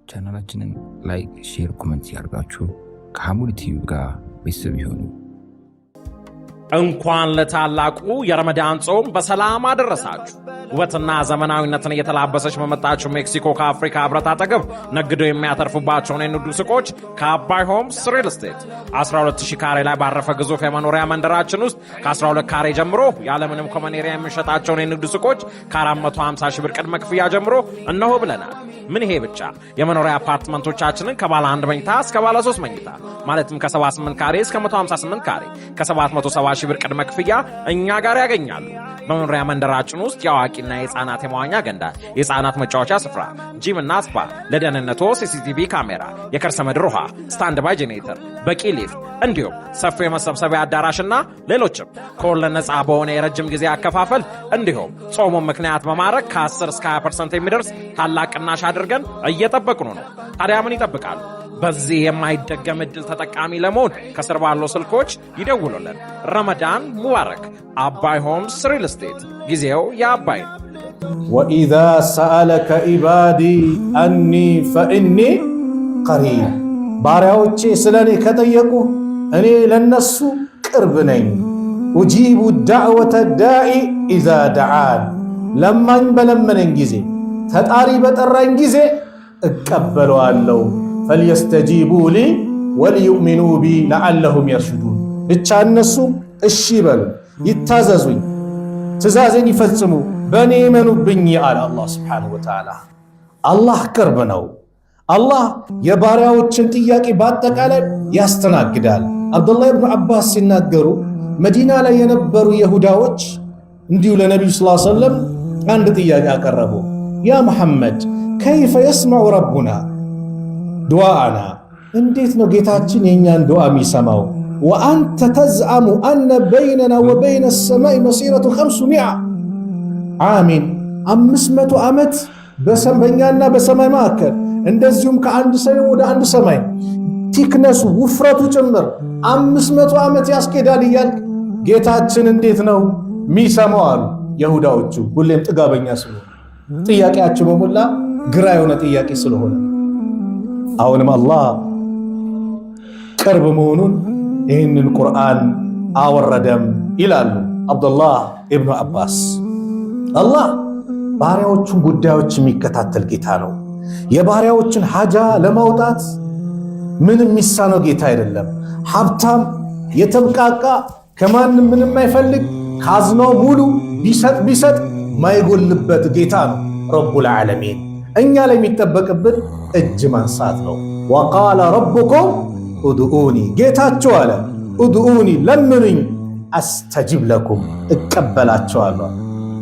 ቻናላችንን ላይክ፣ ሼር፣ ኮሜንት ያርጋችሁ ከሐሙድ ቲቪ ጋር ቤተሰብ ይሁኑ። እንኳን ለታላቁ የረመዳን ጾም በሰላም አደረሳችሁ። ውበትና ዘመናዊነትን እየተላበሰች በመጣችው ሜክሲኮ ከአፍሪካ ህብረት አጠገብ ነግደው የሚያተርፉባቸውን የንግድ ሱቆች ከአባይ ሆምስ ሪል ስቴት 12000 ካሬ ላይ ባረፈ ግዙፍ የመኖሪያ መንደራችን ውስጥ ከ12 ካሬ ጀምሮ ያለምንም ኮመኔሪያ የሚሸጣቸውን የንግድ ሱቆች ከ450 ሺህ ብር ቅድመ ክፍያ ጀምሮ እነሆ ብለናል። ምን ይሄ ብቻ! የመኖሪያ አፓርትመንቶቻችንን ከባለ 1 መኝታ እስከ ባለ 3 መኝታ ማለትም ከ78 ካሬ እስከ 158 ካሬ ከ770 ሺህ ብር ቅድመ ክፍያ እኛ ጋር ያገኛሉ። በመኖሪያ መንደራችን ውስጥ የአዋቂና የህፃናት የመዋኛ ገንዳ፣ የህፃናት መጫወቻ ስፍራ፣ ጂም እና ስፓ፣ ለደህንነቶ ሲሲቲቪ ካሜራ፣ የከርሰ ምድር ውሃ፣ ስታንድ ባይ ጄኔሬተር፣ በቂ ሊፍት እንዲሁም ሰፊ የመሰብሰቢያ አዳራሽና ሌሎችም ከወለድ ነፃ በሆነ የረጅም ጊዜ አከፋፈል እንዲሁም ጾሙን ምክንያት በማድረግ ከ10 እስከ 20% የሚደርስ ታላቅ ቅናሽ አድርገን እየጠበቅኑ ነው። ታዲያ ምን ይጠብቃሉ? በዚህ የማይደገም እድል ተጠቃሚ ለመሆን ከስር ባለው ስልኮች ይደውሉልን። ረመዳን ሙባረክ። አባይ ሆምስ ሪል ስቴት፣ ጊዜው የአባይ ነው። ወኢዛ ሰአለከ ኢባዲ አኒ ፈኢኒ ቀሪብ፣ ባሪያዎቼ ስለኔ ከጠየቁ እኔ ለነሱ ቅርብ ነኝ። ኡጂቡ ዳዕወተ ዳኢ ኢዛ ደዓን፣ ለማኝ በለመነኝ ጊዜ ተጣሪ በጠራኝ ጊዜ እቀበለዋለሁ። ፈልየስተጂቡ ሊ ወልዩእሚኑ ቢ ለዓለሁም የርሽዱን፣ ብቻ እነሱ እሺ በሉ ይታዘዙኝ፣ ትእዛዜን ይፈጽሙ፣ በእኔ ይመኑብኝ አለ አላህ ስብሓነሁ ወተዓላ። አላህ ቅርብ ነው። አላህ የባሪያዎችን ጥያቄ በአጠቃላይ ያስተናግዳል። አብዱላህ ብን አባስ ሲናገሩ መዲና ላይ የነበሩ የሁዳዎች እንዲሁ ለነቢዩ ሰለላሁ ዐለይሂ ወሰለም አንድ ጥያቄ አቀረቡ። ያ መሐመድ ከይፈ የስመዑ ረቡና ዱዓአና፣ እንዴት ነው ጌታችን የእኛን ዱዓ የሚሰማው? ወአንተ ተዝዐሙ አነ በይነና ወበይነ ሰማይ መሲረቱ 500 ዓሚን፣ 500 ዓመት በእኛና በሰማይ መካከል፣ እንደዚሁም ከአንድ ሰማይ ወደ አንድ ሰማይ ቲክነሱ ውፍረቱ ጭምር 500 ዓመት ያስኬዳል እያልክ ጌታችን እንዴት ነው የሚሰማው አሉ የሁዳዎቹ። ሁሌም ጥጋበኛ ስለሆነ ጥያቄያቸው በሞላ ግራ የሆነ ጥያቄ ስለሆነ አሁንም አላህ ቅርብ መሆኑን ይህንን ቁርአን አወረደም ይላሉ አብዱላህ ኢብኑ አባስ። አላህ ባሪያዎቹን ጉዳዮች የሚከታተል ጌታ ነው። የባሪያዎችን ሐጃ ለማውጣት ምንም የሚሳነው ጌታ አይደለም። ሀብታም የተብቃቃ ከማንም ምንም አይፈልግ ካዝናው ሙሉ ቢሰጥ ማይጎልበት ጌታ ነው ረቡል ዓለሚን። እኛ ላይ የሚጠበቅብን እጅ ማንሳት ነው። ወቃለ ረቡኩም ኡድኡኒ፣ ጌታችሁ አለ ኡድኡኒ ለምኑኝ፣ አስተጂብ ለኩም እቀበላቸዋለሁ።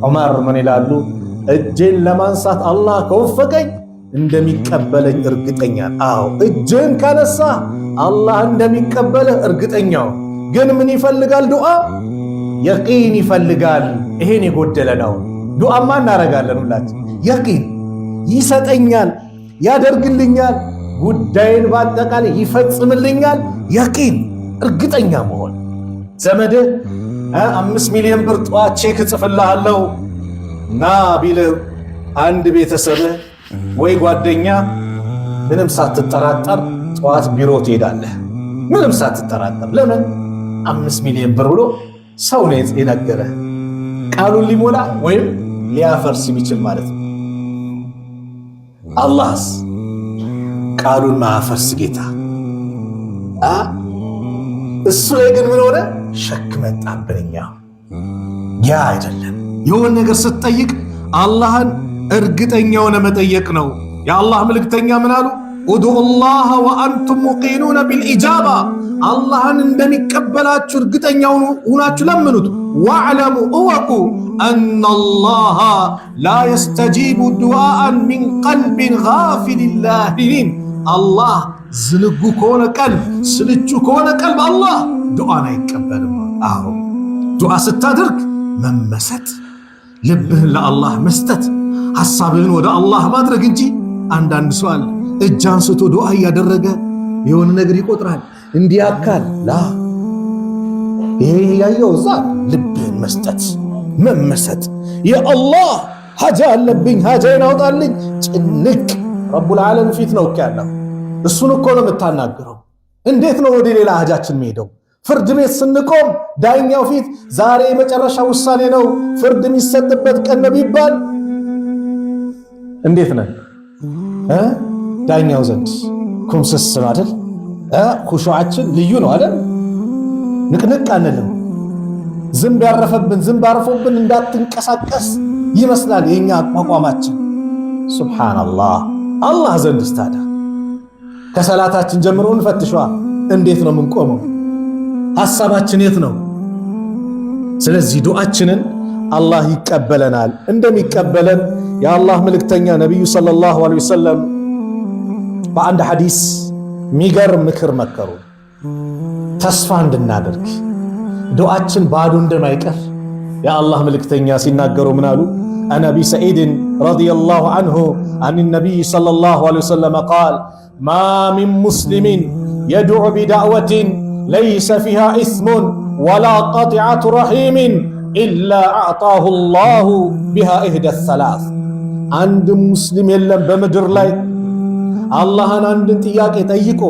ዑመር ምን ይላሉ? እጄን ለማንሳት አላህ ከወፈቀኝ እንደሚቀበለኝ እርግጠኛ። አዎ እጅን ካነሳ አላህ እንደሚቀበልህ እርግጠኛው። ግን ምን ይፈልጋል? ዱዓ የቂን ይፈልጋል። ይሄን የጎደለ ነው። ዱዓማ እናረጋለን ሁላችን። የቂን ይሰጠኛል፣ ያደርግልኛል፣ ጉዳይን በአጠቃላይ ይፈጽምልኛል። የቂን እርግጠኛ መሆን። ዘመድህ 5 ሚሊዮን ብር ጠዋት ቼክ እጽፍልሃለሁ ና ቢልህ አንድ ቤተሰብህ ወይ ጓደኛ ምንም ሳትጠራጠር ጠዋት ቢሮ ትሄዳለህ። ምንም ሳትጠራጠር። ለምን? 5 ሚሊዮን ብር ብሎ ሰው ነው የነገረህ። ቃሉን ሊሞላ ወይም ሊያፈርስ የሚችል ማለት ነው። አላህስ ቃሉን ማፈርስ ጌታ። እሱ ላይ ግን ምን ሆነ? ሸክ መጣብንኛ። ያ አይደለም። የሆነ ነገር ስትጠይቅ አላህን እርግጠኛ ሆነ መጠየቅ ነው። የአላህ መልእክተኛ ምን አሉ? ኡድኡላህ ወአንቱም ሙቂኑነ ቢልኢጃባ፣ አላህን እንደሚቀበላችሁ እርግጠኛ ሁናችሁ ለምኑት። ወዕለሙ እወቁ አነላህ ላ የስተጂቡ ዱዓአን ሚን ቀልቢን ጋፊሊን ላሂን፣ አላህ ዝንጉ ከሆነ ቀልብ፣ ስልቹ ከሆነ ቀልብ አላህ ዱዓን አይቀበልም። አዎ ዱዓ ስታደርግ መመሰጥ፣ ልብህን ለአላህ መስጠት፣ ሐሳብህን ወደ አላህ ማድረግ እንጂ አንዳንድ ሰው አለ እጅ አንስቶ ዱዓ እያደረገ የሆነ ነገር ይቆጥራል እንዲያካል ላ ይሄ ያየው እዛ ልብህን መስጠት መመሰጥ። የአላህ ሐጃ አለብኝ ሐጃዬን አውጣልኝ ጭንቅ ረቡል ዓለም ፊት ነው እኮ ያለው። እሱን እኮ ነው የምታናግረው። እንዴት ነው ወደ ሌላ ሀጃችን ሄደው? ፍርድ ቤት ስንቆም ዳኛው ፊት ዛሬ የመጨረሻ ውሳኔ ነው ፍርድ የሚሰጥበት ቀን ነው ቢባል እንዴት ነን? ዳኛው ዘንድ ኩምስስ አይደል? ኹሹዓችን ልዩ ነው አይደል? ንቅንቅ አንልም። ዝንብ ያረፈብን ዝንብ አርፎብን እንዳትንቀሳቀስ ይመስላል የኛ አቋቋማችን። ሱብሃንአላህ። አላህ ዘንድ ታዲያ ከሰላታችን ጀምሮ እንፈትሽዋ። እንዴት ነው የምንቆመው? ሐሳባችን የት ነው? ስለዚህ ዱዓችንን አላህ ይቀበለናል። እንደሚቀበለን የአላህ መልእክተኛ ነብዩ ሰለላሁ ዐለይሂ ወሰለም በአንድ ሐዲስ ሚገርም ምክር መከሩ። ተስፋ እንድናደርግ ዱዓችን ባዶ እንደማይቀር የአላህ መልእክተኛ ሲናገሩ ምን አሉ? عن أبي سعيد رضي الله عنه عن النبي صلى الله عليه وسلم قال ما من مسلم يدعو بدعوة ليس فيها إثم ولا قطعة رحيم إلا أعطاه الله بها إحدى الثلاث. عند مسلم يلم بمدر لاي الله عند ጥያቄ ጠይቆ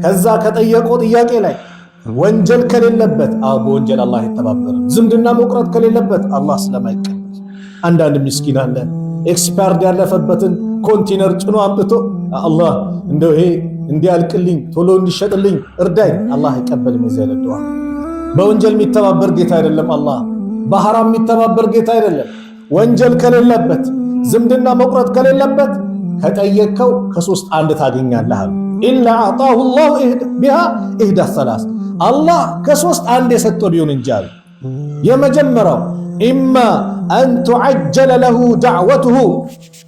ከዛ ከጠየቀው ጥያቄ ላይ ወንጀል ከሌለበት በወንጀል አላህ ይተባበራል። ዝምድና መቁረጥ ከሌለበት አላህ ስለማይቀበል አንዳንድ ምስኪን አለ ኤክስፓየርድ ያለፈበትን ኮንቴነር ጭኖ አምጥቶ አላህ እንደው ይሄ እንዲያልቅልኝ ቶሎ እንዲሸጥልኝ እርዳኝ፣ አላህ አይቀበልም። የዘለ ዱዓ በወንጀል የሚተባበር ጌታ አይደለም። አላህ በሐራም የሚተባበር ጌታ አይደለም። ወንጀል ከሌለበት ዝምድና መቁረጥ ከሌለበት ከጠየቀው ከሶስት አንድ ታገኛለህ። ኢላ አጣሁ الله بها احدى الثلاث አላህ ከሶስት አንድ የሰጠው ቢሆን እንጂ አለ። የመጀመሪያው ኢማ አን ተዐጀለ ለሁ ዳዕወቱሁ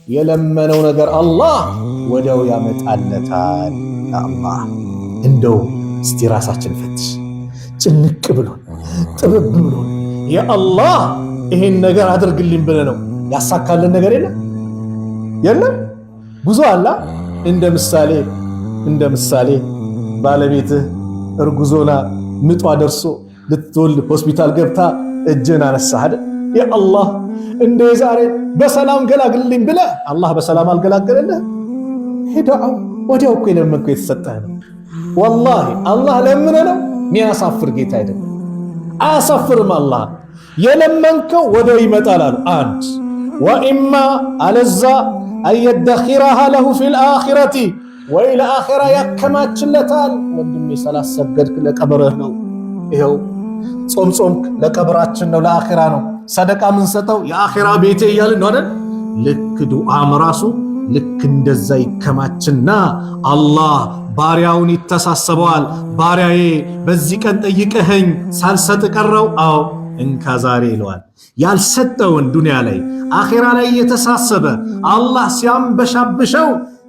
የለመነው ነገር አላህ ወዲያው ያመጣለታል። አላህ እንደው እስቲ ራሳችን ፈትሽ። ጭንቅ ብሎን ጥብብ ብሎን ያ አላህ ይሄን ነገር አድርግልኝ ብለህ ነው ያሳካልን ነገር የለም። ብዙ አላ እንደ ምሳሌ ባለቤትህ እርጉዞና ምጧ ደርሶ ልትወልድ ሆስፒታል ገብታ እጅን አነሳህ አይደል? ያ አላህ እንደ ዛሬ በሰላም ገላግልልኝ ብለህ አላህ በሰላም አልገላገለልህ። ሄዳው ወዲያው እኮ የለመንከው የተሰጠህ ነው። ወላሂ አላህ ለምን ነው የሚያሳፍር ጌታ አይደለም። አያሳፍርም። አላህ የለመንከው ወዲያው ይመጣል አሉ። አንድ ወኢማ አለዛ አየደኺራሃ ለሁ ፊል አኺረቲ ወይ ለአኺራ ያከማችለታል። ወንድሜ ሰላት ሰገድክ ለቀብርህ ነው። ይሄው ጾምክ ለቀብራችን ነው፣ ለአኺራ ነው። ሰደቃ ምን ሰጠው የአኺራ ቤቴ እያልን ነው አይደል? ልክ ዱዓም ራሱ ልክ እንደዛ ይከማችና አላህ ባሪያውን ይተሳሰበዋል። ባሪያዬ በዚህ ቀን ጠይቀኸኝ ሳልሰጥ ቀረው፣ አዎ እንካ ዛሬ ይለዋል። ያልሰጠውን ዱንያ ላይ አኺራ ላይ የተሳሰበ አላህ ሲያንበሻብሸው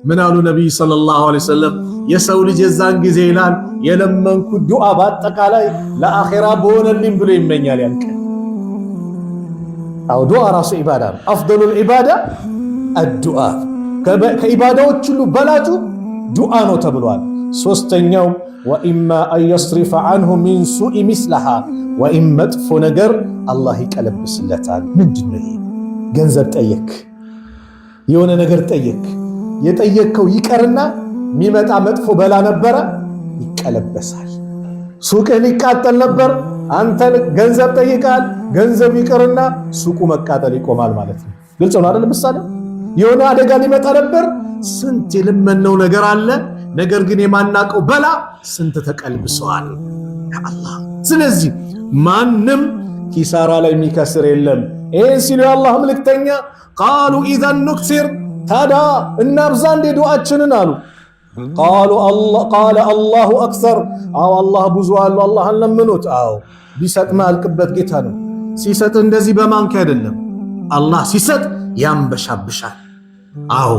ምን አሉ ነብዩ ሰለላሁ ዐለይሂ ወሰለም? የሰው ልጅ የዛን ጊዜ ይላል የለመንኩት ዱዓ በአጠቃላይ ለአኺራ በሆነልኝ ብሎ ይመኛል። ያንቀ አው ዱዓ ራሱ ኢባዳ ነው። አፍደሉል ኢባዳ አዱዓ፣ ከኢባዳዎች ሁሉ በላጩ ዱዓ ነው ተብሏል። ሶስተኛው ወኢማ አንየስሪፈ ዐንሁ ሚን ሱኢ ሚስለሃ፣ ወኢም መጥፎ ነገር አላህ ይቀለብስለታል። ምንድነው ይሄ? ገንዘብ ጠየክ፣ የሆነ ነገር ጠየክ፣ የጠየከው ይቀርና የሚመጣ መጥፎ በላ ነበረ ይቀለበሳል። ሱቅህ ሊቃጠል ነበር፣ አንተ ገንዘብ ጠይቃል፣ ገንዘብ ይቀርና ሱቁ መቃጠል ይቆማል ማለት ነው። ግልጽ ነው አይደል? ምሳሌ የሆነ አደጋ ሊመጣ ነበር፣ ስንት የለመነው ነገር አለ፣ ነገር ግን የማናቀው በላ ስንት ተቀልብሰዋል አላህ። ስለዚህ ማንም ኪሳራ ላይ የሚከስር የለም። ይህን ሲሉ የአላህ መልእክተኛ ቃሉ ኢዘን ኑክሲር፣ ታዲያ እናብዛ እንዴ ዱዓችንን አሉ። ቃለ አላሁ አክሰር፣ አዎ አላህ ብዙ አሉ፣ አላህን ለምኑት። አዎ ቢሰጥ ማልቅበት ጌታ ነው። ሲሰጥ እንደዚህ በማንኪያ አይደለም። አላህ ሲሰጥ ያንበሻብሻል። አዎ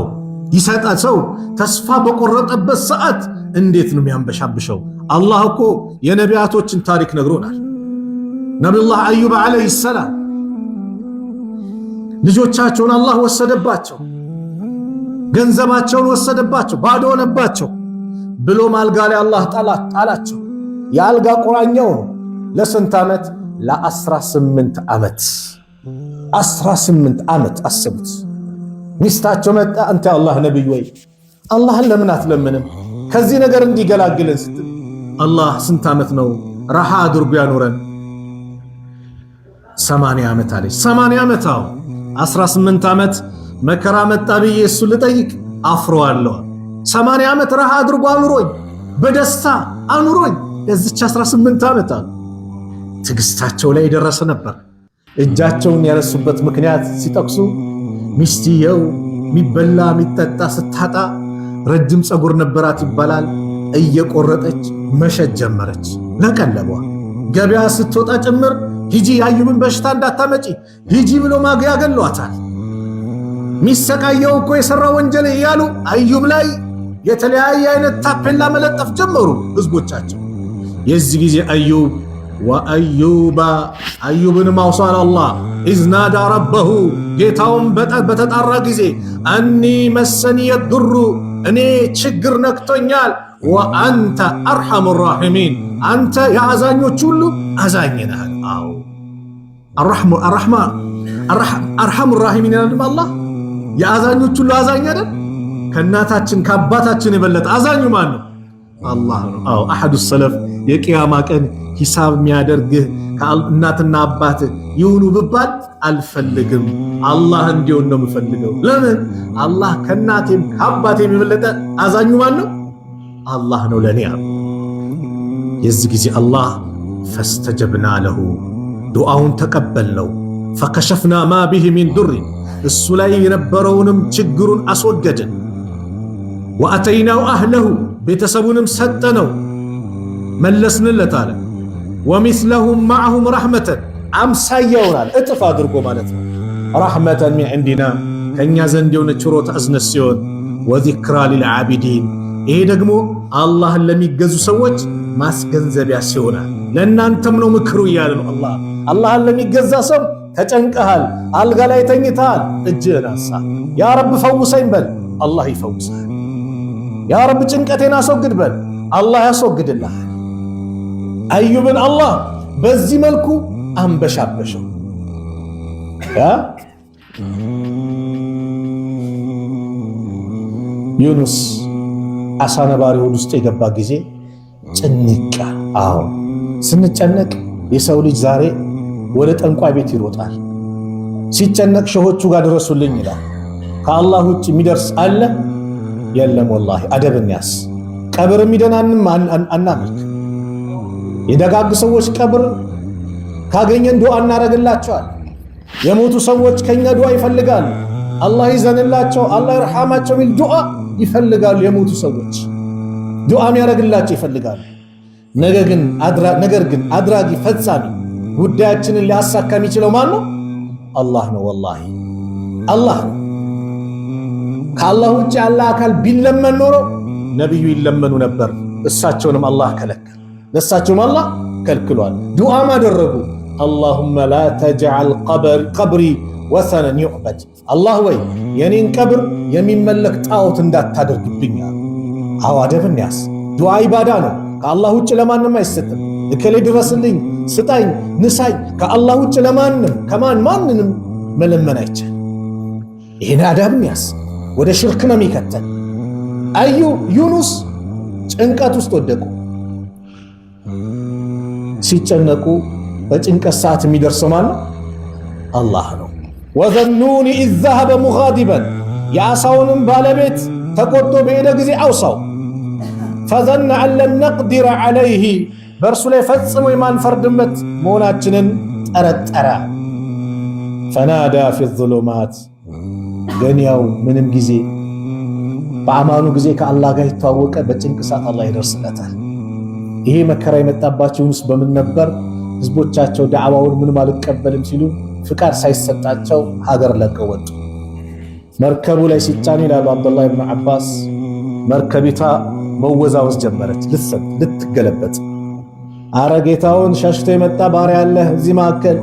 ይሰጣ። ሰው ተስፋ በቆረጠበት ሰዓት እንዴት ነው የሚያንበሻብሸው? አላህ እኮ የነቢያቶችን ታሪክ ነግሮናል። ነቢዩላህ አዩብ ዓለይሂ ሰላም ልጆቻቸውን አላህ ወሰደባቸው፣ ገንዘባቸውን ወሰደባቸው፣ ባዶ ሆነባቸው። ብሎም አልጋ ላይ አላህ ጣላቸው። የአልጋ ቁራኛው ነው። ለስንት ዓመት? ለ18 ዓመት። 18 ዓመት አስቡት። ሚስታቸው መጣ አንተ አላህ ነብይ ወይ አላህን ለምን አትለምንም ከዚህ ነገር እንዲገላግለን ስትል አላህ ስንት ዓመት ነው ረሃ አድርጎ ያኖረን 80 ዓመት አለች 80 ዓመት 18 ዓመት መከራ መጣ ብዬ እሱ ልጠይቅ አፍሮአለሁ 80 ዓመት ረሃ አድርጎ አኑሮኝ በደስታ አኑሮኝ ለዚች 18 ዓመት ትግስታቸው ላይ ደረሰ ነበር እጃቸውን ያነሱበት ምክንያት ሲጠቅሱ ሚስትየው ሚበላ ሚጠጣ ስታጣ ረጅም ጸጉር ነበራት ይባላል እየቆረጠች መሸጥ ጀመረች ለቀለቧ ገበያ ስትወጣ ጭምር ሂጂ አዩብን በሽታ እንዳታመጪ ሂጂ ብሎ ማግያ ገሏታል ሚሰቃየው እኮ የሰራ ወንጀል እያሉ አዩብ ላይ የተለያየ አይነት ታፔላ መለጠፍ ጀመሩ ህዝቦቻቸው የዚህ ጊዜ አዩብ ወአዩባ አዩብን ማውሳል አላህ ኢዝናዳ ረበሁ ጌታውን በተጣራ ጊዜ አኒ መሰኒ የድሩ እኔ ችግር ነክቶኛል ወአንተ አርሐሙ ራሒሚን አንተ የአዛኞች ሁሉ አዛኝ ነህ አው አርሐሙ ራሒሚን ያለም አላህ የአዛኞች ሁሉ አዛኝ አይደል ከናታችን ከአባታችን የበለጠ አዛኙ ማን ነው አላህ ነው አው አሐዱ ሰለፍ የቂያማ ቀን ሂሳብ የሚያደርግህ ከእናትና አባት ይሁኑ ብባል አልፈልግም አላህ እንዲሆን ነው የምፈልገው ለምን አላህ ከናቴም ከአባቴም የበለጠ አዛኙ ማን ነው አላህ ነው ለኔ የዚህ ጊዜ አላህ ፈስተጀብና ለሁ ዱዓውን ተቀበልነው ፈከሸፍና ማ ቢሂ ሚን ዱር እሱ ላይ የነበረውንም ችግሩን አስወገድን ወአተይናው አህለሁ ቤተሰቡንም ሰጠነው መለስንለት አለ ወሚስለሁም ማዕሁም ረሕመተን አምሳያውናል እጥፍ አድርጎ ማለት ነው ረሕመተን ሚን ዕንዲና ከእኛ ዘንድ የሆነች ችሮታ እዝነት ሲሆን ወዚክራ ሊልዓቢዲን ይሄ ደግሞ አላህን ለሚገዙ ሰዎች ማስገንዘቢያ ሲሆናል ለእናንተም ነው ምክሩ እያለ ነው አላህን ለሚገዛ ሰው ተጨንቀሃል አልጋ ላይ ተኝተሃል እጅህን አንሳ ያ ረብ ፈውሰኝ በል አላህ ይፈውሳል ያ ረብ ጭንቀቴን አስወግድ በል አላህ ያስወግድልሃል አዩብን አላህ በዚህ መልኩ አንበሻበሸው ዩኑስ አሳ ነባሪ ሆድ ውስጥ የገባ ጊዜ ጭንቅ አዎ ስንጨነቅ የሰው ልጅ ዛሬ ወደ ጠንቋይ ቤት ይሮጣል ሲጨነቅ ሸሆቹ ጋር ድረሱልኝ ይላል ከአላህ ውጭ የሚደርስ አለ የለም ወላሂ አደብን ያስ ቀብር የሚደናንም አናምልክ የደጋግ ሰዎች ቀብር ካገኘን ዱዓ እናረግላቸዋል የሞቱ ሰዎች ከኛ ዱዓ ይፈልጋሉ አላህ ይዘንላቸው አላህ ይርሐማቸው ሚል ዱዓ ይፈልጋሉ የሞቱ ሰዎች ዱዓ የሚያረግላቸው ይፈልጋሉ ነገር ግን አድራጊ ፈጻሚ ጉዳያችንን ሊያሳካ የሚችለው ማን ነው አላህ ነው ወላሂ አላህ ነው ከአላህ ውጭ አላህ አካል ቢለመን ኖሮ ነብዩ ይለመኑ ነበር እሳቸውንም አላህ ከለከለ ለሳቸውም አላህ ከልክሏል ዱዓም አደረጉ اللهم لا تجعل قبري وثنا يعبد الله ወይ የኔን ቀብር የሚመለክ ጣዖት እንዳታደርግብኝ አዋደብን ያስ ዱዓ ኢባዳ ነው ከአላህ ውጭ ለማንም አይሰጥም እከሌ ድረስልኝ ስጣኝ ንሳይ ከአላህ ውጭ ለማንም ማንንም መለመን አይቻልም ይሄን አዳብን ያስ ወደ ሽርክ ነው የሚከተል ዩኑስ ጭንቀት ውስጥ ወደቁ ሲጨነቁ በጭንቀት ሰዓት የሚደርሰው ማን ነው አላህ ነው ወዘኑኒ ኢዝ ذهب مغاضبا የአሳውንም ባለቤት ተቆጥቶ በሄደ ጊዜ አውሳው فظن أن لن نقدر عليه በእርሱ ላይ ፈጽሞ የማንፈርድበት መሆናችንን ጠረጠረ فنادى في الظلمات ግን ያው ምንም ጊዜ በአማኑ ጊዜ ከአላህ ጋር ይተዋወቀ በጭንቅ ሰዓት አላህ ይደርስለታል ይሄ መከራ የመጣባቸው ዩኑስ በምን ነበር ህዝቦቻቸው ዳዕዋውን ምንም አልቀበልም ሲሉ ፍቃድ ሳይሰጣቸው ሀገር ለቀው ወጡ መርከቡ ላይ ሲጫን ይላሉ አብዱላህ ኢብኑ አባስ መርከቢቷ መወዛወዝ ጀመረች ልትገለበጥ አረጌታውን ሸሽቶ የመጣ ባሪያ አለ እዚህ ማከል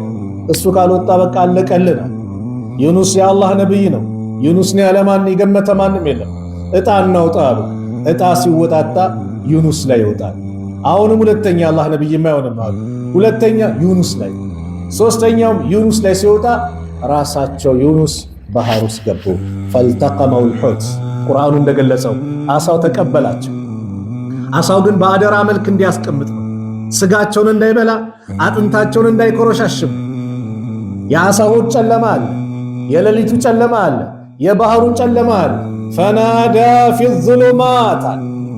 እሱ ካልወጣ በቃ አለቀልን ዩኑስ የአላህ ነብይ ነው ዩኑስ ነው ያለማን ይገመተ ማንም የለም እጣ እናውጣ አሉ እጣ ሲወጣጣ ዩኑስ ላይ ይወጣል አሁንም ሁለተኛ አላህ ነብይ የማይሆንም አሉ ሁለተኛ ዩኑስ ላይ ሶስተኛውም ዩኑስ ላይ ሲወጣ ራሳቸው ዩኑስ ባህር ውስጥ ገቡ። ፈልተቀመው ልሑት ቁርአኑ እንደገለጸው አሳው ተቀበላቸው። አሳው ግን በአደራ መልክ እንዲያስቀምጥ ነው። ስጋቸውን እንዳይበላ፣ አጥንታቸውን እንዳይኮረሻሽም። የአሳው ጨለማ አለ፣ የሌሊቱ ጨለማ አለ፣ የባህሩ ጨለማ አለ። ፈናዳ ፊ ዙሉማት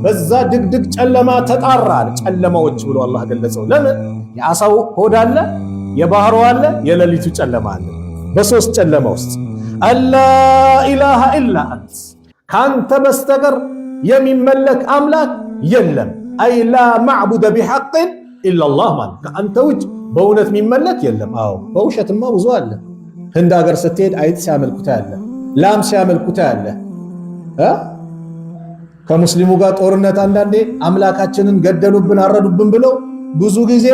በዛ ድቅድቅ ጨለማ ተጣራ። ጨለማዎች ብሎ አላህ ገለጸው። ለምን? የአሳው ሆድ አለ፣ የባህሩ አለ፣ የሌሊቱ ጨለማ አለ። በሶስት ጨለማ ውስጥ አላ ኢላሃ ኢላ አንት ካንተ በስተቀር የሚመለክ አምላክ የለም። አይ ላ ማዕቡደ ቢሐቅን ኢላላህ ማለት ከአንተ ውጭ በእውነት የሚመለክ የለም። አዎ በውሸትማ ብዙ አለ። ህንድ ሀገር ስትሄድ አይጥ ሲያመልኩታ ያለ፣ ላም ሲያመልኩታ ያለ። ከሙስሊሙ ጋር ጦርነት አንዳንዴ አምላካችንን ገደሉብን አረዱብን ብለው ብዙ ጊዜ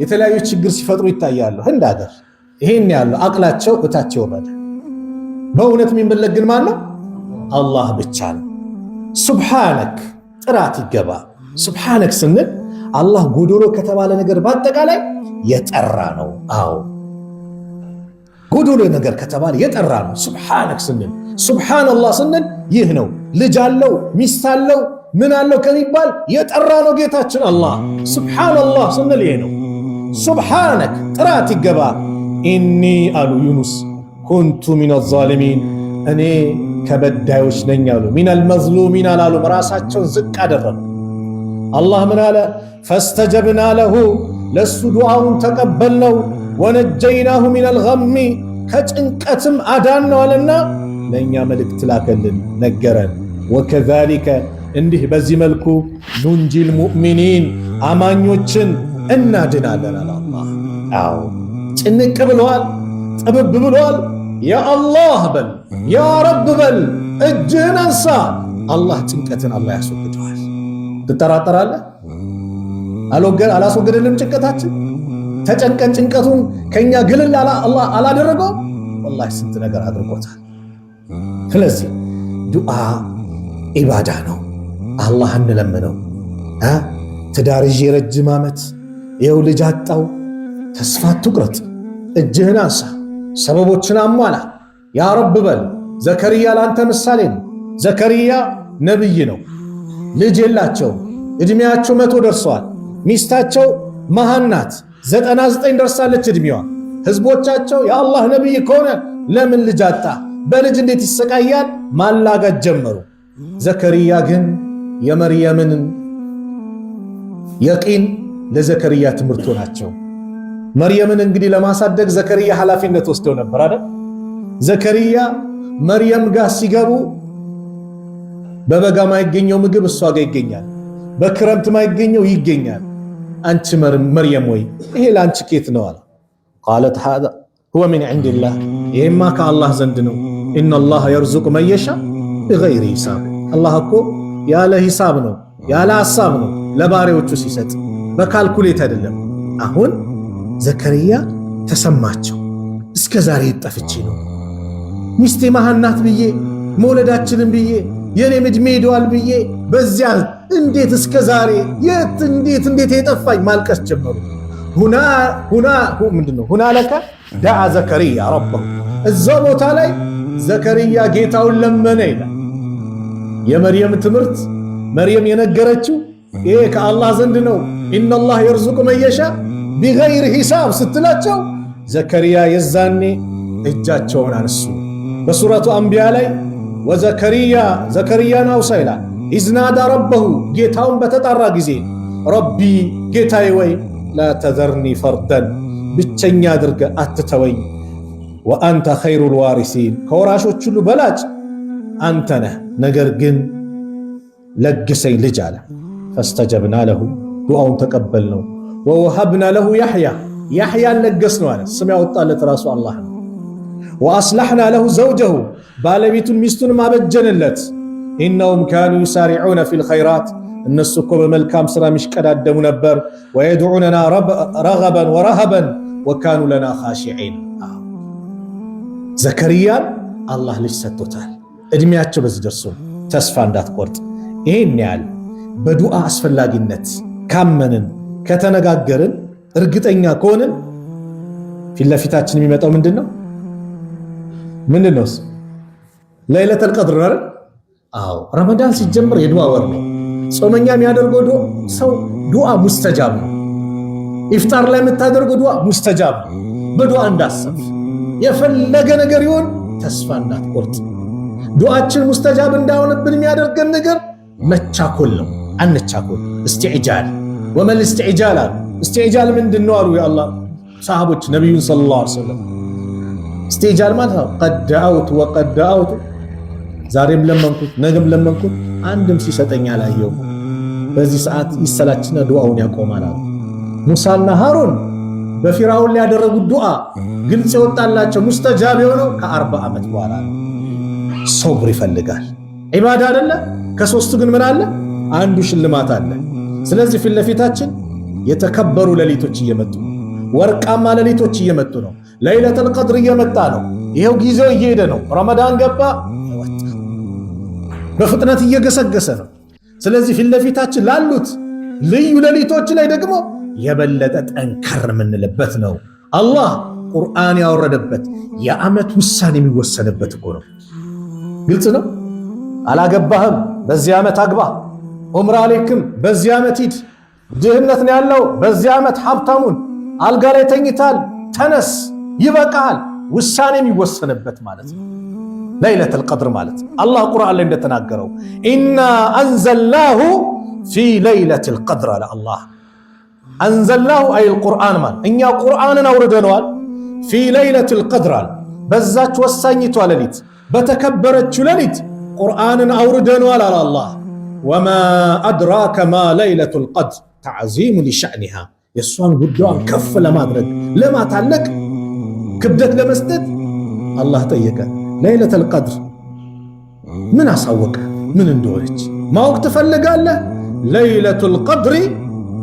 የተለያዩ ችግር ሲፈጥሩ ይታያሉ ህንድ ሀገር። ይሄን ያለው አቅላቸው እታቸው ወረደ። በእውነት የሚመለክ ግን ማን ነው? አላህ ብቻ ነው። ሱብሃነክ ጥራት ይገባ። ሱብሃነክ ስንል አላህ ጎዶሎ ከተባለ ነገር በአጠቃላይ የጠራ ነው። አዎ ጎዶሎ ነገር ከተባለ የጠራ ነው። ሱብሃነክ ስንል ሱብሃንአላህ ስንል ይህ ነው። ልጅ አለው ሚስት አለው ምን አለው ከሚባል የጠራ ነው ጌታችን አላህ። ሱብሃንአላህ ስንል ይሄ ነው። ሱብሃነክ ጥራት ይገባ። ኢኒ አሉ ዩኑስ ኩንቱ ሚነ ዛሊሚን እኔ ከበዳዮች ነኝ አሉ። ሚነል መዝሉሚን አላሉ፣ ራሳቸውን ዝቅ አደረጉ። አላህ ምን አለ? ፈስተጀብና ለሁ ለሱ ዱዓውን ተቀበልነው፣ ወነጀይናሁ ሚነል ገሚ ከጭንቀትም አዳነው አለና ለእኛ መልእክት ላከልን ነገረን። ወከዛሊከ እንዲህ በዚህ መልኩ ኑንጂል ሙእሚኒን አማኞችን እናድናለን አለ አላህ። አዎ ጭንቅ ብለዋል፣ ጥብብ ብለዋል። ያ አላህ በል፣ ያ ረብ በል፣ እጅህን አንሳ። አላህ ጭንቀትን አላህ ያስወግደዋል። ትጠራጠራለህ? አላስወገደልም ጭንቀታችን? ተጨንቀን ጭንቀቱን ከኛ ግልል አላደረገው? ወላሂ ስንት ነገር አድርጎታል። ስለዚህ ዱዓ ኢባዳ ነው። አላህ እንለምነው። ትዳር ይዤ ረጅም ዓመት ይኸው ልጅ አጣው፣ ተስፋ አትቁረጥ፣ እጅህን አንሳ፣ ሰበቦችን አሟላ፣ ያ ረብ በል። ዘከርያ ለአንተ ምሳሌ ነው። ዘከርያ ነብይ ነው። ልጅ የላቸውም። እድሜያቸው 100 ደርሰዋል። ሚስታቸው መሃን ናት፣ 99 ደርሳለች እድሜዋ። ህዝቦቻቸው የአላህ ነብይ ከሆነ ለምን ልጅ አጣ? በልጅ እንዴት ይሰቃያል? ማላጋት ጀመሩ። ዘከርያ ግን የመርየምን የቂን ለዘከርያ ትምህርቱ ናቸው። መርየምን እንግዲህ ለማሳደግ ዘከርያ ኃላፊነት ወስደው ነበር አይደል? ዘከርያ መርየም ጋር ሲገቡ በበጋ ማይገኘው ምግብ እሷ ጋር ይገኛል፣ በክረምት ማይገኘው ይገኛል። አንቺ መርየም ወይ ይሄ ላንቺ ኬት ነው አለ። ቃለት هذا هو من عند الله ይሄማ ከአላህ ዘንድ ነው። ኢነላህ የርዙቁ መን የሻ بغير ሂሳብ። አላህ እኮ ያለ ሂሳብ ነው ያለ ሐሳብ ነው ለባሪያዎቹ ሲሰጥ፣ በካልኩሌት አይደለም። አሁን ዘከርያ ተሰማቸው። እስከ ዛሬ ይጠፍቼ ነው ሚስቴ መሃናት ብዬ መውለዳችንን ብዬ የኔም ዕድሜ ሄዷል ብዬ በዚያ እንዴት እስከ ዛሬ የት እንዴት የጠፋኝ ማልቀስ ጀመሩ። ሁና ለከ ደዓ ዘከርያ ረበሁ። እዛው ቦታ ላይ ዘከርያ ጌታውን ለመነ ይላል። የመርየም ትምህርት መርየም የነገረችው ይሄ ከአላህ ዘንድ ነው። ኢነላህ የርዙቁ መን የሻ ቢገይር ሂሳብ ስትላቸው ዘከርያ የዛኔ እጃቸውን አነሱ። በሱረቱ አንቢያ ላይ ዘከርያን አውሳ ይላል። ኢዝናዳ ረበሁ ጌታውን በተጣራ ጊዜ ረቢ ጌታዬ ወይ ላ ተዘርኒ ፈርደን ብቸኛ አድርገ አትተወኝ፣ ወአንተ ኸይሩል ዋሪሲን ከወራሾች ሁሉ በላጭ አንተ ነህ፣ ነገር ግን ለግሰኝ ልጅ አለ። ፈስተጀብና ለሁ ዱዓውን ተቀበልነው። ወወሀብና ለሁ ያሕያን ለገስ ነው አለ። ስም ያወጣለት ራሱ አላህ ነው። ወአስላሕና ለሁ ዘውጀሁ ባለቤቱን ሚስቱንም አበጀንለት። ኢነሁም ካኑ ዩሳሪዑነ ፊል ኸይራት እነሱ እኮ በመልካም ሥራ የሚሽቀዳደሙ ነበር። ወየድዑነና ረገበን ወረሀበን ወካኑ ለና ኻሺዒን። ዘከርያን አላህ ልጅ ሰጥቶታል። ዕድሜያቸው በዚህ ደርሶ ተስፋ እንዳትቆርጥ። ይሄን ያህል በዱዓ አስፈላጊነት ካመንን ከተነጋገርን እርግጠኛ ከሆንን ፊት ለፊታችን የሚመጣው ምንድን ነው? ምንድነው? ለይለቱል ቀድር አይደል? አዎ ረመዳን ሲጀምር የዱዓ ወር ነው። ጾመኛ የሚያደርገው ሰው ዱዓ ሙስተጃብ ነው። ኢፍጣር ላይ የምታደርገው ዱዓ ሙስተጃብ ነው። በዱዓ እንዳሰብ የፈለገ ነገር ይሁን ተስፋ እንዳትቆርጥ። ዱዓችን ሙስተጃብ እንዳይሆንብን የሚያደርገን ነገር መቻኮል ነው። አንቻኮል። እስትዕጃል ወመል እስትዕጃል አሉ። እስትዕጃል ምንድነው አሉ የአላህ ሰሃቦች ነብዩን ሰለላሁ ዐለይሂ ወሰለም። እስትዕጃል ማለት ነው ቀድ ደዐውቱ ወቀድ ደዐውቱ፣ ዛሬም ለመንኩት ነገም ለመንኩት አንድም ሲሰጠኝ አላየሁም። በዚህ ሰዓት ይሰላችና ዱዓውን ያቆማል አሉ። ሙሳና ሃሩን በፊርዓውን ላይ ያደረጉት ዱዓ ግልጽ የወጣላቸው ሙስተጃብ የሆነው ከ40 ዓመት በኋላ ነው። ሶብር ይፈልጋል። ዒባዳ አይደለ? ከሶስቱ ግን ምን አለ? አንዱ ሽልማት አለ። ስለዚህ ፊት ለፊታችን የተከበሩ ሌሊቶች እየመጡ ነው። ወርቃማ ሌሊቶች እየመጡ ነው። ለይለቱል ቀድር እየመጣ ነው። ይሄው ጊዜው እየሄደ ነው። ረመዳን ገባ፣ በፍጥነት እየገሰገሰ ነው። ስለዚህ ፊት ለፊታችን ላሉት ልዩ ሌሊቶች ላይ ደግሞ የበለጠ ጠንከር የምንልበት ነው። አላህ ቁርአን ያወረደበት የዓመት ውሳኔ የሚወሰንበት እኮ ነው። ግልጽ ነው። አላገባህም፣ በዚህ ዓመት አግባ። ዑምራ አለይክም፣ በዚህ ዓመት ሂድ። ድህነት ነው ያለው፣ በዚህ ዓመት ሀብታሙን። አልጋ ላይ ተኝታል፣ ተነስ፣ ይበቃል። ውሳኔ የሚወሰንበት ማለት ነው ለይለቱል ቀድር ማለት። አላህ ቁርአን ላይ እንደተናገረው ኢና አንዘልናሁ ፊ ለይለቱል ቀድር አለ አላህ። አንዘልናሁ አይ አልቁርአን ማለት እኛ ቁርአንን አውርደነዋል። ፊ ለይለቱል ቀድር አለ በዛች ወሳኝቷ ሌሊት፣ በተከበረችው ሌሊት ቁርአንን አውርደነዋል አለ አላህ። ወማ አድራከ ማ ለይለቱል ቀድር ተዕዚሙ ሊሸእኒሃ፣ የእሷን ጉዳዩን ከፍ ለማድረግ ለማታለቅ ክብደት ለመስጠት አላህ ጠየቀ። ለይለቱል ቀድር ምን አሳወቀ? ምን እንደሆነች ማወቅ ትፈልጋለህ? ለይለቱል ቀድሪ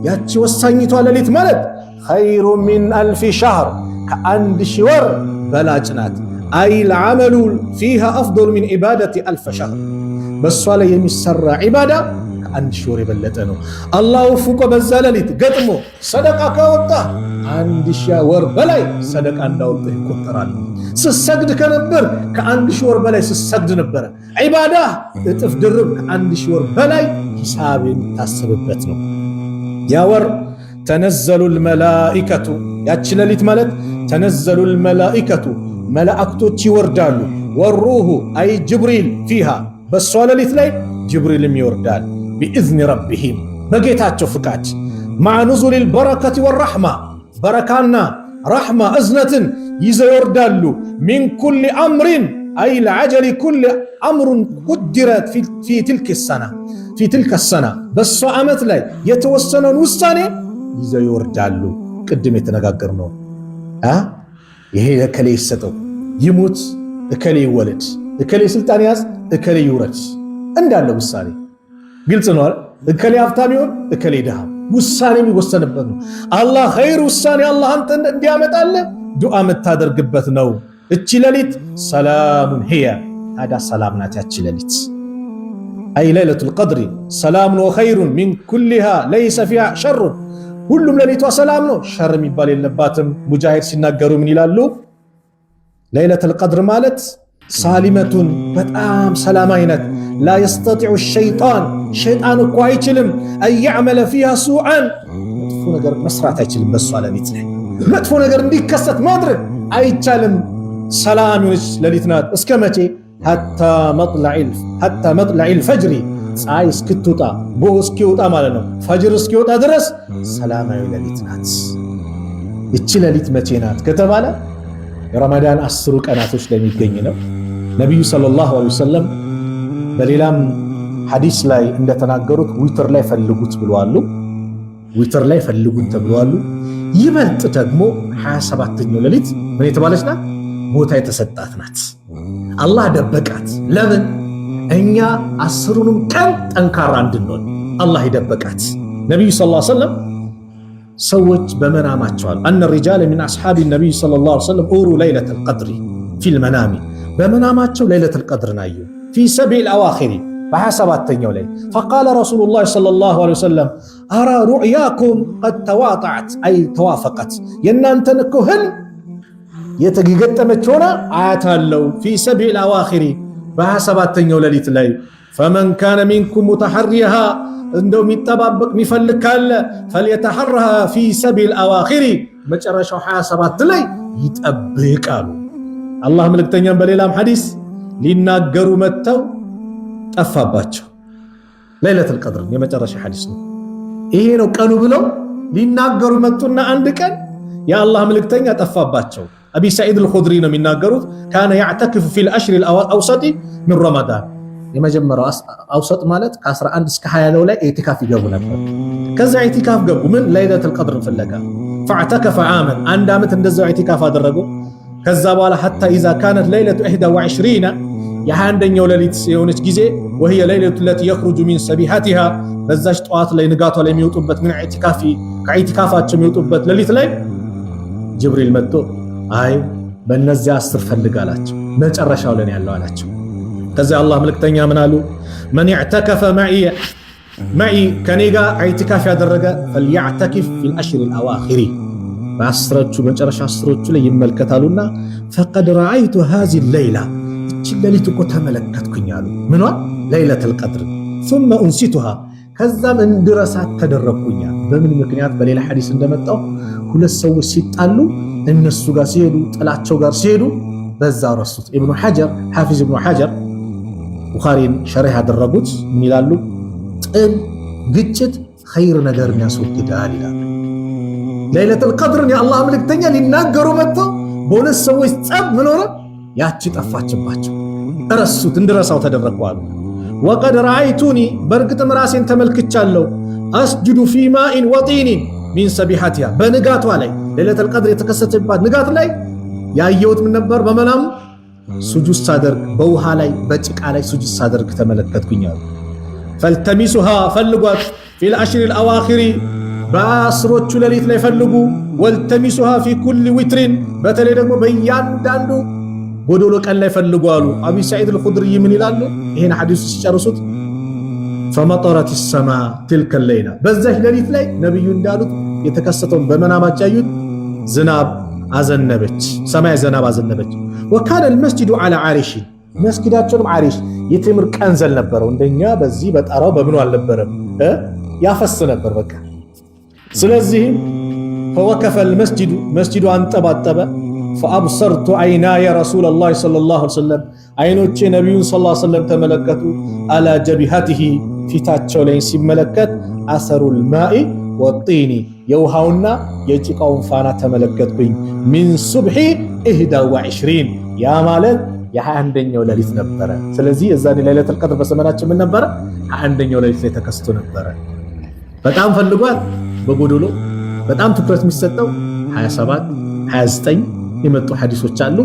ያቺ ወሳኝቷ ሌሊት ማለት ኸይሩ ሚን አልፊ ሸህር ከአንድ ሺህ ወር በላጭ ናት። አይ ልዓመሉ ፊሃ አፍዶል ሚን ዒባደቲ አልፈ ሸህር፣ በእሷ ላይ የሚሰራ ዒባዳ ከአንድ ሺህ ወር የበለጠ ነው። አላህ ወፍቆ በዛ ሌሊት ገጥሞ ሰደቃ ካወጣ 1000 ወር በላይ ሰደቃ እንዳወጣ ይቆጠራል። ስሰግድ ከነበር ከ1000 ወር በላይ ስሰግድ ነበረ። ዒባዳ እጥፍ ድርብ ከ1000 ወር በላይ ሂሳብ የሚታሰብበት ነው። ያ ወር ተነዘሉል መላኢከቱ፣ ያቺ ሌሊት ማለት ተነዘሉል መላኢከቱ መላእክቶች ይወርዳሉ። ወሩሁ አይ ጅብሪል ፊሃ በሷ ሌሊት ላይ ጅብሪልም ይወርዳል። ቢኢዝኒ ረቢሂም በጌታቸው ፍቃድ። ማዕ ኑዙሊል በረከቲ ወረሕማ በረካና ረሕማ እዝነትን ይዘው ይወርዳሉ። ሚን ኩሊ አምሪን አይ ለዐጀሊ ኩሊ አምሩን ቁድረት ፊ ትልከ ሰና በሷ ዓመት ላይ የተወሰነውን ውሳኔ ይዘው ይወርዳሉ። ቅድም የተነጋገርነው ይሄ እከሌ ይሰጠው፣ ይሙት፣ እከሌ ይወለድ፣ እከሌ ስልጣን ያዝ፣ እከሌ ይውረድ እንዳለ ውሳኔ ግልጽ ነው። እከሌ ሀብታም ይሁን፣ እከሌ ድሃ ውሳኔ የሚወሰንበት ነው። አላህ ኸይር ውሳኔ አላህ አንተ እንዲያመጣልህ ዱዓ የምታደርግበት ነው። እቺ ሌሊት ሰላሙን ሂያ ታዲያ ሰላም ናት ያቺ ሌሊት። አይ ለይለቱል ቀድሪ ሰላሙን ወኸይሩን ሚን ኩሊሃ ለይሰ ፊሃ ሸሩን፣ ሁሉም ሌሊቷ ሰላም ነው፣ ሸር የሚባል የለባትም። ሙጃሂድ ሲናገሩ ምን ይላሉ? ለይለቱል ቀድር ማለት ሳሊመቱን በጣም ሰላማዊ ናት። ላ የስተጢዑ ሸይጣን ሸይጣን እኮ አይችልም አያዕመለ ፊሃ ሱአን መጥፎ ነገር መስራት አይችልም። በሷ ሌሊት ላይ መጥፎ ነገር እንዲከሰት ማድረግ አይቻልም። ሰላም የሆነች ሌሊት ናት። እስከ መቼ? ሐታ መጥለዒል ፈጅሪ ፀሐይ እስክትወጣ ቦ እስኪወጣ ማለት ነው። ፈጅር እስኪወጣ ድረስ ሰላማዊ ሌሊት ናት። እቺ ሌሊት መቼ ናት ከተባለ የረመዳን 10 ቀናቶች ላይ የሚገኝ ነው። ነቢዩ ሰለላሁ ዐለይሂ ወሰለም በሌላም ሐዲስ ላይ እንደተናገሩት ዊትር ላይ ፈልጉት ብለዋል። ዊትር ላይ ፈልጉት ተብለዋል። ይበልጥ ደግሞ 27ኛው ሌሊት ምን የተባለች ናት? ቦታ የተሰጣት ናት። አላህ ደበቃት። ለምን? እኛ 10ሩንም ቀን ጠንካራ እንድንሆን አላህ ይደበቃት። ነቢዩ ሰለላሁ ዐለይሂ ወሰለም ሰዎች በመናማቸው አሉ አነ ሪጃለ ሚን አስሓቢ ነቢይ ሰለላሁ ዐለይሂ ወሰለም ኡሩ ለይለቱል ቀድሪ ፊል መናሚ በመናማቸው ለይለቱል ቀድርን አዩ። ፊ ሰቢል አዋኺሪ በ27ኛው ላይ ፈቃለ ረሱሉላህ ሰለላሁ ዐለይሂ ወሰለም አራ ሩዕያኩም ቀድ ተዋጣዐት አይ ተዋፈቀት፣ የእናንተን እኮ ህልም የተገጠመች ሆነ አያት አለው ፊ ሰቢል አዋኺሪ በ27ኛው ሌሊት ላይ فمن كان منكم متحريها እንደው የሚጠባበቅ የሚፈልግ ካለ فليتحرها في سبيل الاواخر መጨረሻው 27 ላይ ይጠብቃሉ። አላህ መልእክተኛም በሌላም ሐዲስ ሊናገሩ መተው ጠፋባቸው። ለይለቱል ቀድር የመጨረሻ ሐዲስ ነው ይሄ ነው ቀኑ ብለው ሊናገሩ መጡና አንድ ቀን የአላህ መልእክተኛ ጠፋባቸው። አቢ ሰዒድ አልኹድሪ ነው የሚናገሩት ካነ يعتكف في الاشهر الاوسط من رمضان የመጀመሪያው አውሰጥ ማለት ከ11 እስከ 20 ላይ ኢዕቲካፍ ይገቡ ነበር። ከዛ ኢዕቲካፍ ገቡ ምን ለይለቱል ቀድር ፍለጋ فاعتكف عاما አንድ አመት እንደዛው ኢዕቲካፍ አደረጉ። ከዛ በኋላ حتى اذا كانت ليله 21 የ21ኛው ሌሊት የሆነች ጊዜ وهي ليله التي يخرج من سبيحتها በዛች ጧት ላይ ንጋቷ ላይ የሚወጡበት ምን ኢዕቲካፊ ከኢዕቲካፋቸው የሚወጡበት ሌሊት ላይ ጅብሪል መጥቶ አይ በእነዚያ 10 ፈልጋላችሁ መጨረሻው ላይ ያለው አላቸው። ከዛ አላህ መልእክተኛ ምን አሉ من اعتكف معي ከኔ ጋር ኢዕቲካፍ ያደረገ فليعتكف في الاشهر الاواخر በአስሮቹ መጨረሻ አስሮቹ ላይ ይመልከታሉና فقد رايت هذه الليله እቺ ሌሊት እኮ ተመለከትኩኝ አሉ ምንዋ ለይለቱል ቀድር ثم انسيتها ከዛም እንድረሳት ተደረኩኝ። በምን ምክንያት በሌላ ሐዲስ እንደመጣው ሁለት ሰዎች ሲጣሉ እነሱ ጋር ሲሄዱ ጥላቸው ጋር ሲሄዱ በዛ ረሱት። ኢብኑ ሐጀር ሐፊዝ ኢብኑ ሐጀር ቡኻሪን ሸርህ ያደረጉት ምን ይላሉ? ጥል ግጭት ኸይር ነገርን ያስወግዳል ይላሉ። ለይለቱል ቀድርን የአላህ መልእክተኛ ሊናገሩ መጥተው በሁለት ሰዎች ጸብ ምን ሆነ ያቺ ጠፋችባቸው ረሱት እንድረሳው ተደረኩ አሉ። ወቀድ ረአይቱኒ በርግጥም ራሴን ተመልክቻለሁ አስጁዱ ፊ ማኢን ወጢኒን ሚን ሰቢሐቲሃ በንጋቷ ላይ ለይለቱል ቀድር የተከሰተባት ንጋት ላይ ያየሁት ምን ነበር? በመናም ሱጁድ ሳደርግ በውሃ ላይ በጭቃ ላይ ሱጁድ ሳደርግ ተመለከትኩኛል። ፈልተሚሱሃ ፈልጓት ፊል አሽሪል አዋኺሪ በአስሮቹ ሌሊት ላይ ፈልጉ። ወልተሚሱሃ ፊ ኩሊ ዊትሪን በተለይ ደግሞ በእያንዳንዱ ጎዶሎ ቀን ላይ ፈልጉ አሉ። አቢ ሰዒድ አልኹድሪ ምን ይላሉ? ይሄን ሐዲስ ሲጨርሱት فمطرت السماء تلك الليله በዛች ሌሊት ላይ ነብዩ እንዳሉት የተከሰተውን በመናማቸው ያዩት ዝናብ አዘነበች፣ ሰማይ ዝናብ አዘነበች። وكان المسجد على عرش መስጊዳቸውም عرش የትምር ቀንዘል ነበረው። እንደኛ በዚህ በጣራው በምኑ አልነበረም ያፈስ ነበር በቃ። ስለዚህ فوقف المسجد መስጂዱ አንጠባጠበ فأبصرت عيناي رسول الله صلى الله عليه وسلم አይኖቼ ነብዩን صلى الله عليه وسلم ተመለከቱ على جبهته ፊታቸው ላይ ሲመለከት አሰሩል ማኢ ወጢኒ የውሃውና የጭቃውን ፋና ተመለከትኩኝ። ሚን ሱብሒ 21 ያ ማለት የ21ኛው ሌሊት ነበረ። ስለዚህ እዛኔ ለይለቱል ቀድር በዘመናችን ምን ነበረ? 21ኛው ሌሊት ላይ ተከስቶ ነበረ። በጣም ፈልጓል። በጎዶሎ በጣም ትኩረት የሚሰጠው 27 29 የመጡ ሐዲሶች አሉ።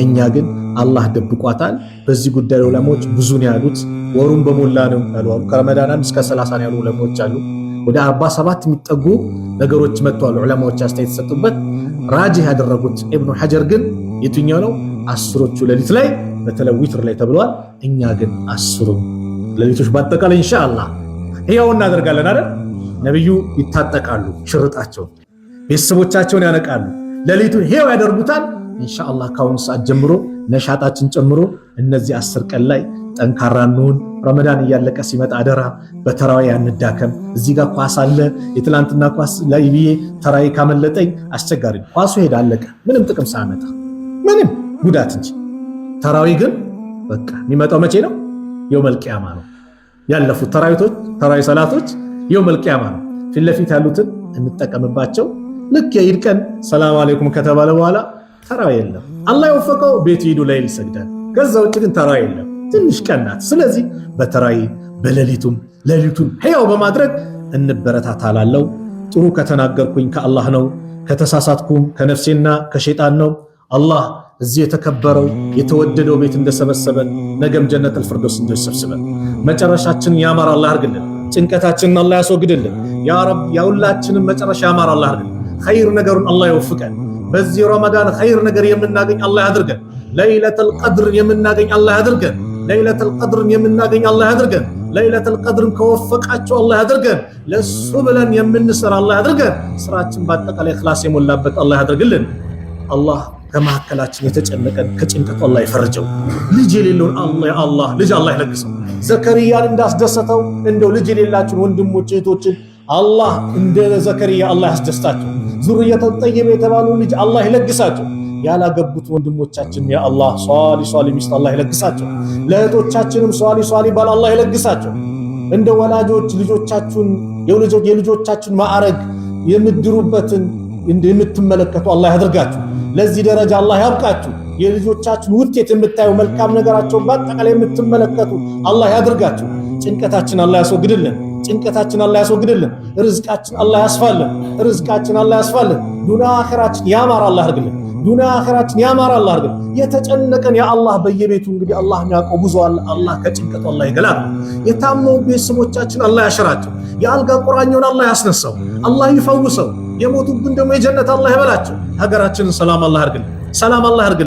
እኛ ግን አላህ ደብቋታል። በዚህ ጉዳይ ዑለሞች ብዙ ነው ያሉት። ወሩን በሞላ ነው ያሉ ከረመዳን እስከ 30 ነው ያሉ ዑለሞች አሉ። ወደ 47 የሚጠጉ ነገሮች መጥተዋል ዑለማዎች አስተያየት ሰጡበት። ራጂህ ያደረጉት ኢብኑ ሐጀር ግን የትኛው ነው? አስሮቹ ሌሊት ላይ በተለይ ዊትር ላይ ተብሏል። እኛ ግን አስሩ ሌሊቶች በአጠቃላይ ኢንሻአላህ ይሄው እናደርጋለን አይደል? ነብዩ ይታጠቃሉ፣ ሽርጣቸው ቤተሰቦቻቸውን ያነቃሉ፣ ሌሊቱን ይሄው ያደርጉታል። ኢንሻአላህ ካሁን ሰዓት ጀምሮ ነሻጣችን ጨምሮ እነዚህ 10 ቀን ላይ ጠንካራ እንሁን። ረመዳን እያለቀ ሲመጣ አደራ በተራዊ አንዳከም። እዚህ ጋር ኳስ አለ የትላንትና ኳስ ላይ ብዬ ተራዊ ካመለጠኝ አስቸጋሪ ኳሱ ሄደ አለቀ፣ ምንም ጥቅም ሳያመጣ ምንም ጉዳት እንጂ። ተራዊ ግን በቃ የሚመጣው መቼ ነው? የውመል ቂያማ ነው። ያለፉት ተራዊ ሰላቶች የውመል ቂያማ ነው። ፊት ለፊት ያሉትን እንጠቀምባቸው። ልክ የኢድ ቀን ሰላም አለይኩም ከተባለ በኋላ ተራዊ የለም። አላህ የወፈቀው ቤት ሄዱ ላይ ይሰግዳል። ከዛ ውጭ ግን ተራዊ የለም። ትንሽ ቀን ናት። ስለዚህ በተራዊ በሌሊቱን ሕያው በማድረግ እንበረታታላለው። ጥሩ ከተናገርኩኝ ከአላህ ነው፣ ከተሳሳትኩም ከነፍሴና ከሸይጣን ነው። አላህ እዚህ የተከበረው የተወደደው ቤት እንደሰበሰበን ነገም ጀነቱል ፊርደውስ እንደሰበሰበን መጨረሻችንን ያማረ አላህ ያርግልን። ጭንቀታችንን አላህ ያስወግድልን። ያ ረብ ያሁላችንን መጨረሻ ያማረ አላህ ያርግልን። ኸይር ነገሩን አላህ ይወፍቀን። በዚህ ረመዳን ኸይር ነገር የምናገኝ አላህ ያድርገን። ለይለቱል ቀድር የምናገኝ አላህ ያድርገን። ለይለቱል ቀድርን የምናገኝ አላህ ያድርገን። ለይለቱል ቀድርን ከወፈቃቸው አላህ ያድርገን። ለሱ ብለን የምንሰራ አላህ ያድርገን። ስራችን በአጠቃላይ ኢኽላስ የሞላበት አላህ ያድርግልን። አላህ ከመሐከላችን የተጨነቀን ከጭንቀቱ አላህ ይፈርጀው። ልጅ የሌለውን አላህ ልጅ አላህ ይለግሰው። ዘከርያን እንዳስደሰተው እንደው ልጅ የሌላችሁን ወንድሞች እህቶችን አላህ እንደ ዘከርያ አላህ ያስደስታቸው። ዙርየተን ጠይባ የተባሉ ልጅ አላህ ይለግሳቸው። ያላገቡት ወንድሞቻችን ያ አላህ ሷሊ ሚስት አላህ ይለግሳቸው። ለእህቶቻችንም ሷሊ ባል አላህ ይለግሳቸው። እንደ ወላጆች ልጆቻችሁን የልጆቻችሁን ማዕረግ የምድሩበትን እንደምትመለከቱ አላህ ያድርጋችሁ። ለዚህ ደረጃ አላህ ያብቃችሁ። የልጆቻችሁን ውጤት የምታዩ መልካም ነገራቸውን በአጠቃላይ የምትመለከቱ አላህ ያድርጋችሁ። ጭንቀታችን አላህ ያስወግድልን። ጭንቀታችን አላህ ያስወግድልን። ርዝቃችን አላህ ያስፋልን። ርዝቃችን አላህ ያስፋልን። ዱንያ አኺራችን ያማረ አላህ ያድርግልን። ዱንያ አኺራችን ያማረ አላህ ያድርግልን። የተጨነቀን ያ አላህ በየቤቱ እንግዲህ አላህ የሚያውቀው ብዙ አላህ ከጭንቀቱ አላህ ይገላግል። የታመሙ ቤተሰቦቻችን አላህ ያሽራቸው። የአልጋ ቁራኛውን አላህ ያስነሳው፣ አላህ ይፈውሰው። የሞቱብን ደግሞ የጀነት አላህ ይበላቸው። ሀገራችንን ሰላም አላህ ያድርግልን። ሰላም አላህ ያድርግልን።